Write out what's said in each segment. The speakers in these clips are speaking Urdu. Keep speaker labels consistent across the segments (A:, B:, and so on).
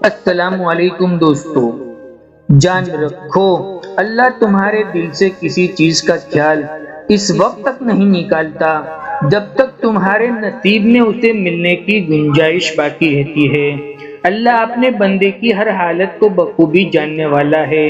A: السلام علیکم دوستو، جان رکھو اللہ تمہارے دل سے کسی چیز کا خیال اس وقت تک نہیں نکالتا جب تک تمہارے نصیب میں اسے ملنے کی گنجائش باقی رہتی ہے۔ اللہ اپنے بندے کی ہر حالت کو بخوبی جاننے والا ہے۔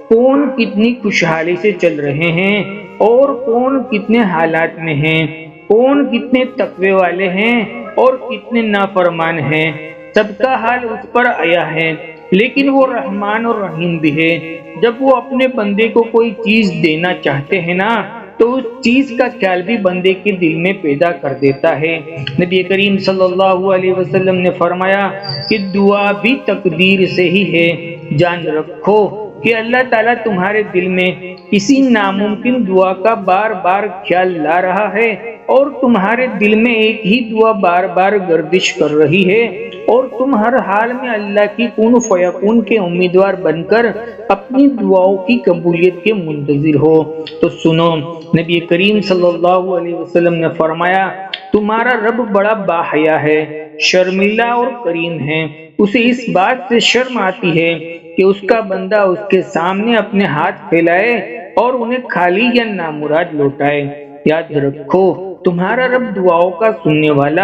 A: کون کتنی خوشحالی سے چل رہے ہیں اور کون کتنے حالات میں ہیں، کون کتنے تقوی والے ہیں اور کتنے نافرمان ہیں، سب کا حال اس پر آیا ہے۔ لیکن وہ رحمان اور رحیم بھی ہے۔ جب وہ اپنے بندے کو کوئی چیز دینا چاہتے ہیں نا تو اس چیز کا خیال بھی بندے کے دل میں پیدا کر دیتا ہے۔ نبی کریم صلی اللہ علیہ وسلم نے فرمایا کہ دعا بھی تقدیر سے ہی ہے۔ جان رکھو کہ اللہ تعالیٰ تمہارے دل میں کسی ناممکن دعا کا بار بار خیال لا رہا ہے اور تمہارے دل میں ایک ہی دعا بار بار گردش کر رہی ہے، اور تم ہر حال میں اللہ کی کن فیکون کے امیدوار بن کر اپنی دعاؤں کی قبولیت کے منتظر ہو۔ تو سنو، نبی کریم صلی اللہ علیہ وسلم نے فرمایا تمہارا رب بڑا باحیا ہے، شرمیلا اور کریم ہے۔ اسے اس بات سے شرم آتی ہے کہ اس کا بندہ اس کے سامنے اپنے ہاتھ پھیلائے اور انہیں خالی یا نامراد لوٹائے۔ یاد رکھو تمہارا رب دعاؤں کا سننے والا،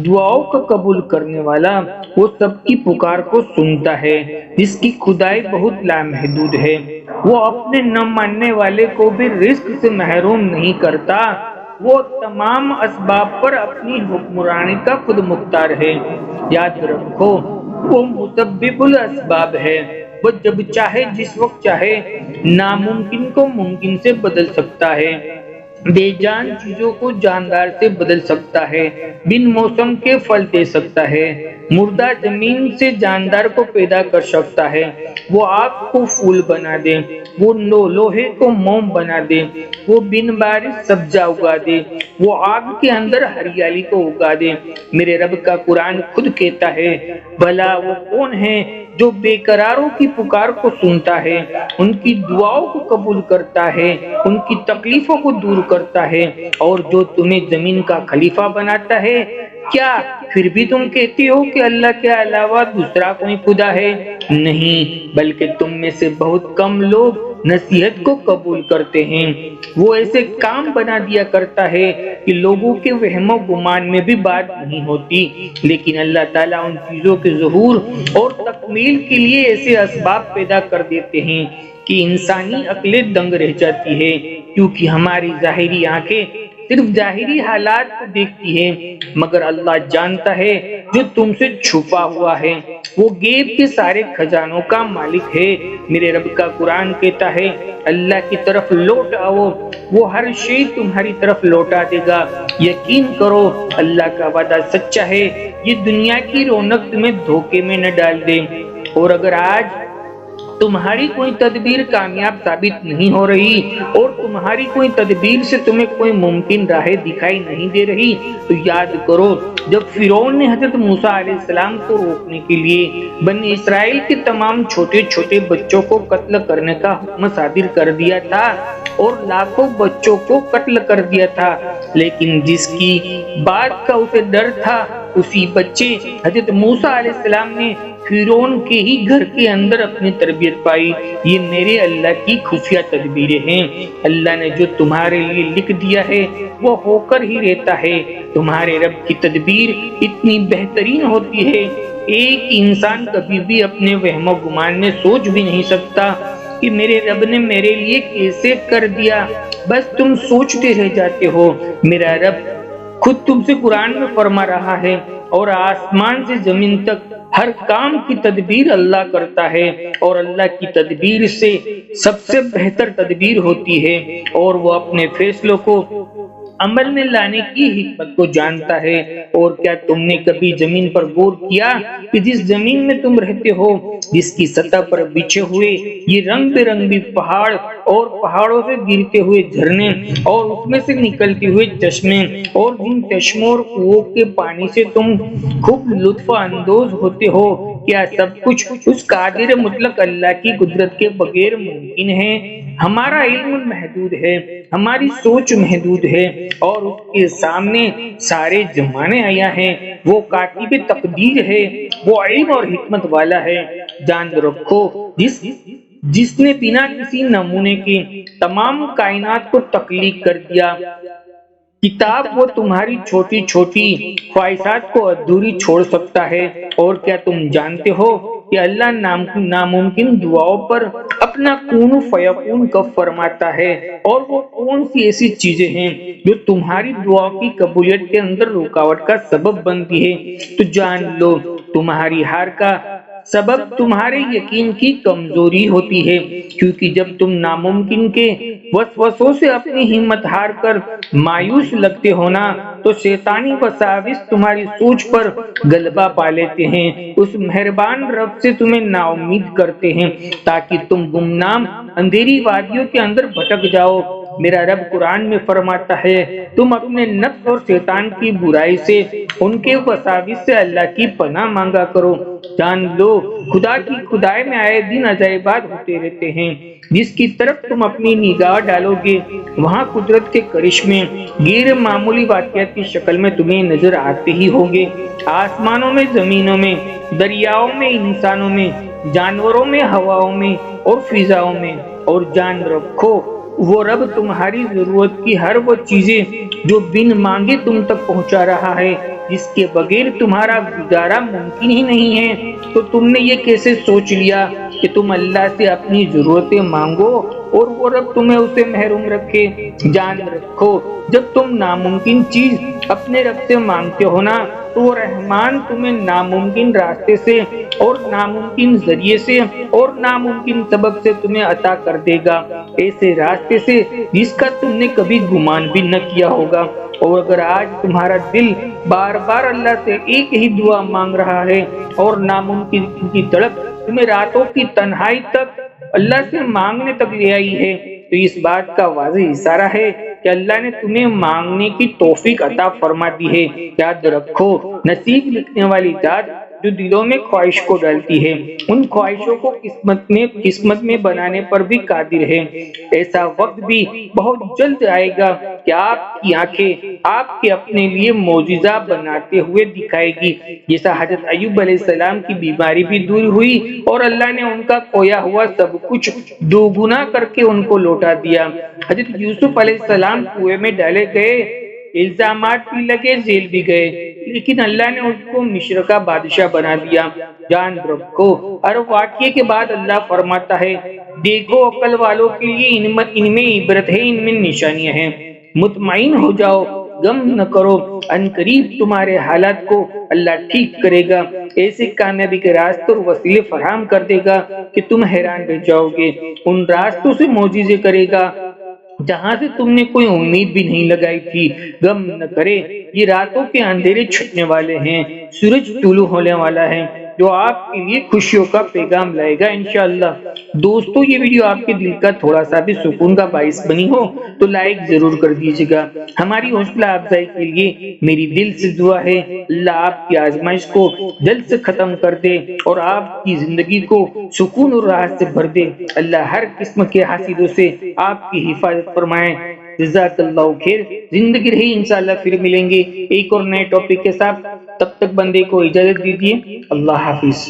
A: دعاؤں کا قبول کرنے والا، وہ سب کی پکار کو سنتا ہے جس کی خدائی بہت لامحدود ہے۔ وہ اپنے نہ ماننے والے کو بھی رزق سے محروم نہیں کرتا۔ وہ تمام اسباب پر اپنی حکمرانی کا خود مختار ہے۔ یاد رکھو وہ مسبب الاسباب ہے۔ وہ جب چاہے جس وقت چاہے ناممکن کو ممکن سے بدل سکتا ہے، بے جان چیزوں کو جاندار سے بدل سکتا ہے، بن موسم کے پھل دے سکتا ہے، مردہ زمین سے جاندار کو پیدا کر سکتا ہے، وہ آگ کو پھول بنا دے، وہ لوہے کو موم بنا دے، وہ بن بارش سبزہ اگا دے، وہ آگ کے اندر ہریالی کو اگا دے۔ میرے رب کا قرآن خود کہتا ہے بھلا وہ کون ہے جو بے قراروں کی پکار کو سنتا ہے، ان کی دعاؤں کو قبول کرتا ہے، ان کی تکلیفوں کو دور کرتا ہے، اور جو تمہیں زمین کا خلیفہ بناتا ہے۔ کیا پھر بھی تم کہتے ہو کہ اللہ کے علاوہ دوسرا کوئی خدا ہے؟ نہیں، بلکہ تم میں سے بہت کم لوگ نصیحت کو قبول کرتے ہیں۔ وہ ایسے کام بنا دیا کرتا ہے کہ لوگوں کے وہم و گمان میں بھی بات نہیں ہوتی، لیکن اللہ تعالیٰ ان چیزوں کے ظہور اور تکمیل کے لیے ایسے اسباب پیدا کر دیتے ہیں کہ انسانی عقلیں دنگ رہ جاتی ہے، کیونکہ ہماری ظاہری آنکھیں صرف ظاہری حالات کو دیکھتی ہے، مگر اللہ جانتا ہے جو تم سے چھپا ہوا ہے۔ وہ غیب کے سارے خزانوں کا مالک ہے۔ میرے رب کا قرآن کہتا ہے اللہ کی طرف لوٹ آؤ، وہ ہر شے تمہاری طرف لوٹا دے گا۔ یقین کرو اللہ کا وعدہ سچا ہے، یہ دنیا کی رونق تمہیں دھوکے میں نہ ڈال دے۔ اور اگر آج تمہاری کوئی تدبیر کامیاب ثابت نہیں ہو رہی اور تمہاری کوئی تدبیر سے تمہیں کوئی ممکن راہ دکھائی نہیں دے رہی، تو یاد کرو جب فرعون نے حضرت موسیٰ علیہ السلام کو روکنے کے لیے بنی اسرائیل کے تمام چھوٹے چھوٹے بچوں کو قتل کرنے کا حکم صادر کر دیا تھا اور لاکھوں بچوں کو قتل کر دیا تھا، لیکن جس کی بات کا اسے ڈر تھا اسی بچے حضرت موسیٰ علیہ السلام نے فرعون کے ہی گھر کے اندر اپنی تربیت پائی۔ یہ میرے اللہ کی خفیہ تدبیریں ہیں۔ اللہ نے جو تمہارے لیے لکھ دیا ہے وہ ہو کر ہی رہتا ہے۔ تمہارے رب کی تدبیر اتنی بہترین ہوتی ہے، ایک انسان کبھی بھی اپنے وہم و گمان میں سوچ بھی نہیں سکتا کہ میرے رب نے میرے لیے کیسے کر دیا، بس تم سوچتے رہ جاتے ہو۔ میرا رب خود تم سے قرآن میں فرما رہا ہے اور آسمان سے زمین تک ہر کام کی تدبیر اللہ کرتا ہے، اور اللہ کی تدبیر سے سب سے بہتر تدبیر ہوتی ہے، اور وہ اپنے فیصلوں کو عمل میں لانے کی حکمت کو جانتا ہے۔ اور کیا تم نے کبھی زمین پر غور کیا کہ جس زمین میں تم رہتے ہو، جس کی سطح پر بچھے ہوئے یہ رنگ برنگی پہاڑ اور پہاڑوں سے گرتے ہوئے جھرنے اور اس میں سے نکلتے ہوئے چشمے، اور جن چشموں اور کنووں کے پانی سے تم خوب لطف اندوز ہوتے ہو، کیا سب کچھ اس قادر مطلق اللہ کی قدرت کے بغیر ممکن ہے؟ ہمارا علم محدود ہے، ہماری سوچ محدود ہے، اور اس کے سامنے سارے زمانے آیا ہے۔ وہ کاتب تقدیر ہے، وہ علم اور حکمت والا ہے۔ جان رکھو، جس نے بنا کسی نمونے کے تمام کائنات کو تخلیق کر دیا۔ کتاب وہ تمہاری چھوٹی چھوٹی خواہشات کو ادھوری چھوڑ سکتا ہے؟ اور کیا تم جانتے ہو کہ اللہ ناممکن دعاؤں پر اپنا کون فیکون کب فرماتا ہے؟ اور وہ کون سی ایسی چیزیں ہیں جو تمہاری دعاؤں کی قبولیت کے اندر رکاوٹ کا سبب بنتی ہے؟ تو جان لو، تمہاری ہار کا سبب تمہارے یقین کی کمزوری ہوتی ہے، کیونکہ جب تم ناممکن کے وسوسوں سے اپنی ہمت ہار کر مایوس لگتے ہو نا، تو شیطانی وساوس تمہاری سوچ پر غلبہ پا لیتے ہیں۔ اس مہربان رب سے تمہیں نا امید کرتے ہیں تاکہ تم گمنام اندھیری وادیوں کے اندر بھٹک جاؤ۔ میرا رب قرآن میں فرماتا ہے، تم اپنے نفس اور شیطان کی برائی سے، ان کے وساوس سے اللہ کی پناہ مانگا کرو۔ جان لو، خدا کی خدائی میں آئے دن عجائبات ہوتے رہتے ہیں۔ جس کی طرف تم اپنی نگاہ ڈالو گے، وہاں قدرت کے کرشمے غیر معمولی واقعات کی شکل میں تمہیں نظر آتے ہی ہوں گے۔ آسمانوں میں، زمینوں میں، دریاؤں میں، انسانوں میں، جانوروں میں، ہواؤں میں اور فضاؤں میں۔ اور جان رکھو، وہ رب تمہاری ضرورت کی ہر وہ چیزیں جو بن مانگے تم تک پہنچا رہا ہے، جس کے بغیر تمہارا گزارا ممکن ہی نہیں ہے۔ تو تم نے یہ کیسے سوچ لیا کہ تم اللہ سے اپنی ضرورتیں مانگو اور وہ رب تمہیں اسے محروم رکھے؟ جان رکھو، جب تم ناممکن چیز اپنے رب سے مانگتے ہو نا، تو وہ رحمان تمہیں ناممکن راستے سے اور ناممکن ذریعے سے اور ناممکن سبب سے تمہیں عطا کر دے گا، ایسے راستے سے جس کا تم نے کبھی گمان بھی نہ کیا ہوگا۔ اور اگر آج تمہارا دل بار بار اللہ سے ایک ہی دعا مانگ رہا ہے اور ناممکن کی تڑپ تمہیں راتوں کی تنہائی تک اللہ سے مانگنے تک لے آئی ہے، تو اس بات کا واضح اشارہ ہے کہ اللہ نے تمہیں مانگنے کی توفیق عطا فرما دی ہے۔ یاد رکھو، نصیب لکھنے والی ذات جو دلوں میں خواہش کو ڈالتی ہے، ان خواہشوں کو قسمت میں بنانے پر بھی قادر ہے۔ ایسا وقت بھی بہت جلد آئے گا کہ آپ کی آنکھیں آپ کے اپنے لیے معجزہ بناتے ہوئے دکھائے گی، جیسا حضرت ایوب علیہ السلام کی بیماری بھی دور ہوئی اور اللہ نے ان کا کھویا ہوا سب کچھ دوگنا کر کے ان کو لوٹا دیا۔ حضرت یوسف علیہ السلام کنویں میں ڈالے گئے، الزامات بھی لگے، جیل بھی گئے، لیکن اللہ نے اس کو مصر کا بادشاہ بنا دیا۔ جان رکھو، ہر واقعے کے بعد اللہ فرماتا ہے، دیکھو عقل والوں کے لیے ان میں عبرت ہے، ان میں نشانیاں ہیں، مطمئن ہو جاؤ، غم نہ کرو، ان قریب تمہارے حالات کو اللہ ٹھیک کرے گا، ایسے کامیابی کے راستے اور وسیلے فراہم کر دے گا کہ تم حیران رہ جاؤ گے۔ ان راستوں سے معجزے کرے گا جہاں سے تم نے کوئی امید بھی نہیں لگائی تھی۔ غم نہ کرے، یہ راتوں کے اندھیرے چھٹنے والے ہیں، سورج طلوع ہونے والا ہے، جو آپ کے لیے خوشیوں کا پیغام لائے گا انشاءاللہ۔ دوستو، یہ ویڈیو آپ کے دل کا تھوڑا سا بھی سکون کا باعث بنی ہو تو لائک ضرور کر دیجیے گا۔ ہماری حوصلہ افزائی کے لیے میری دل سے دعا ہے، اللہ آپ کی آزمائش کو جلد سے ختم کر دے اور آپ کی زندگی کو سکون اور راحت سے بھر دے۔ اللہ ہر قسم کے حاسدوں سے آپ کی حفاظت فرمائے۔ جزاک اللہ خیر۔ زندگی رہی انشاءاللہ پھر ملیں گے ایک اور نئے ٹاپک کے ساتھ، تب تک بندے کو اجازت دیجیے۔ اللہ حافظ۔